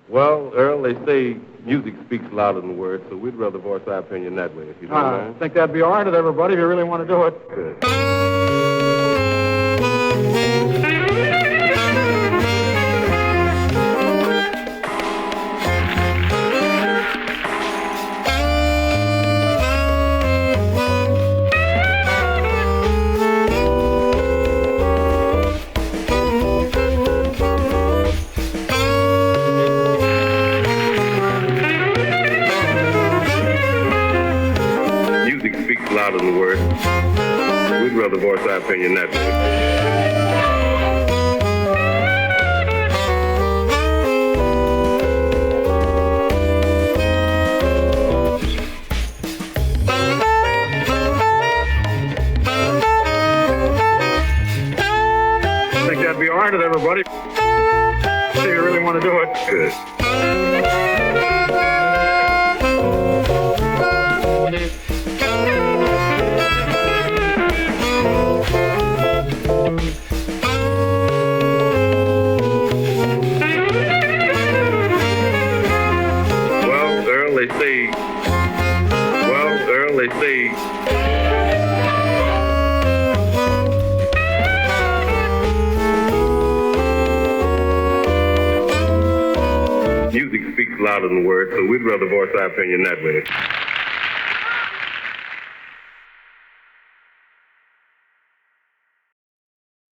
Well, Earl, they say music speaks louder than words, so we'd rather voice our opinion that way, if you don't I mind. think that'd be all right with everybody if you really want to do it. Good. Music speaks louder than words. We'd rather voice our opinion that way. I think that'd be all right with everybody if you really want to do it. Good. Well, Earl, they say. Well, Earl, they say. Music speaks louder than words, so we'd rather voice our opinion that way.